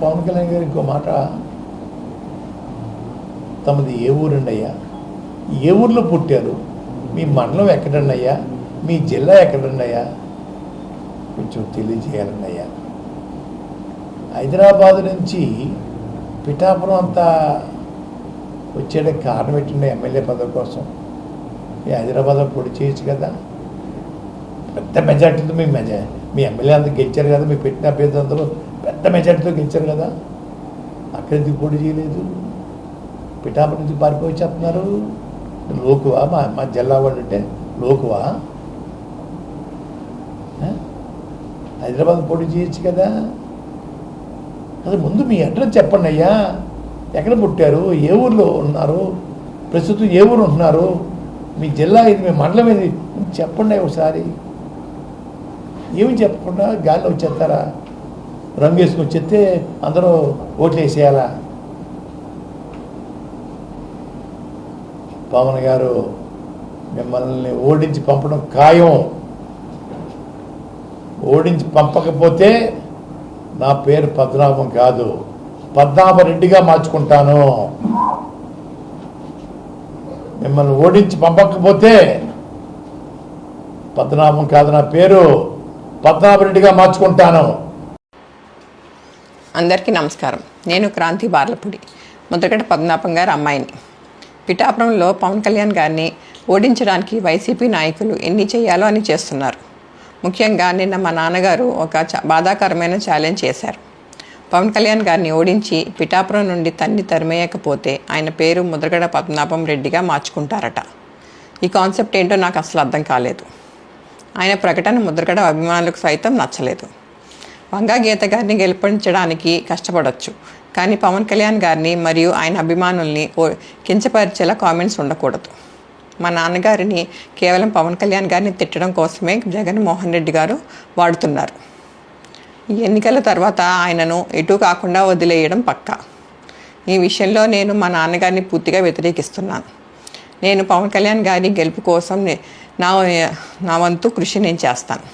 పవన్ కళ్యాణ్ గారు ఇంకో మాట, తమది ఏ ఊరండి అయ్యా, ఏ ఊర్లో పుట్టారు, మీ మండలం ఎక్కడండి అయ్యా, మీ జిల్లా ఎక్కడండి అయ్యా, కొంచెం తెలియజేయాలండి అయ్యా. హైదరాబాదు నుంచి పిఠాపురం అంతా వచ్చేయడానికి కారణం ఏంటండి? ఎమ్మెల్యే పదవి కోసం. మీ హైదరాబాద్లో పొడి చేయొచ్చు కదా, పెద్ద మెజార్టీతో మీ ఎమ్మెల్యే అంతా గెలిచారు కదా, మీ పెట్టిన అభ్యర్థి అందరూ పెద్ద మెజార్టీతో గెలిచారు కదా, అక్కడ ఎందుకు పొడి చేయలేదు? పిఠాపురం నుంచి పారిపోయి వచ్చేస్తున్నారు. లోకువా మా జిల్లా వాళ్ళు అంటే లోకువా? హైదరాబాద్ పోటీ చేయొచ్చు కదా. అది ముందు మీ అడ్రస్ చెప్పండి అయ్యా, ఎక్కడ పుట్టారు, ఏ ఊర్లో ఉన్నారు, ప్రస్తుతం ఏ ఊరు ఉంటున్నారు, మీ జిల్లా ఇది, మీ మండలం ఇది చెప్పండి ఒకసారి. ఏమి చెప్పకుండా గాలిలో వచ్చేస్తారా? రంగు వేసుకొని వచ్చేస్తే అందరూ ఓట్లు వేసేయాలా? పవన్ గారు మిమ్మల్ని ఓడించి పంపడం ఖాయం. ఓడించి పంపకపోతే నా పేరు పద్మనాభం కాదు, పద్మనాభరెడ్డిగా మార్చుకుంటాను. మిమ్మల్ని ఓడించి పంపకపోతే పద్మనాభం కాదు, నా పేరు పద్మనాభరెడ్డిగా మార్చుకుంటాను. అందరికీ నమస్కారం. నేను క్రాంతి బార్లపూడి, ముద్రగడ పద్మనాభం గారి అమ్మాయిని. పిఠాపురంలో పవన్ కళ్యాణ్ గారిని ఓడించడానికి వైసీపీ నాయకులు ఎన్ని చేయాలో అని చేస్తున్నారు. ముఖ్యంగా నిన్న మా నాన్నగారు ఒక బాధాకరమైన ఛాలెంజ్ చేశారు. పవన్ కళ్యాణ్ గారిని ఓడించి పిఠాపురం నుండి తరిమేయకపోతే ఆయన పేరు ముద్రగడ పద్మనాభం రెడ్డిగా మార్చుకుంటారట. ఈ కాన్సెప్ట్ ఏంటో నాకు అసలు అర్థం కాలేదు. ఆయన ప్రకటన ముద్రగడ అభిమానులకు సైతం నచ్చలేదు. వంగా గీత గారిని గెలిపించడానికి కష్టపడవచ్చు, కానీ పవన్ కళ్యాణ్ గారిని మరియు ఆయన అభిమానుల్ని కించపరిచేలా కామెంట్స్ ఉండకూడదు. మా నాన్నగారిని కేవలం పవన్ కళ్యాణ్ గారిని తిట్టడం కోసమే జగన్మోహన్ రెడ్డి గారు వాడుతున్నారు. ఈ ఎన్నికల తర్వాత ఆయనను ఎటు కాకుండా వదిలేయడం పక్కా. ఈ విషయంలో నేను మా నాన్నగారిని పూర్తిగా వ్యతిరేకిస్తున్నాను. నేను పవన్ కళ్యాణ్ గారి గెలుపు కోసం నా వంతు కృషి నేను చేస్తాను.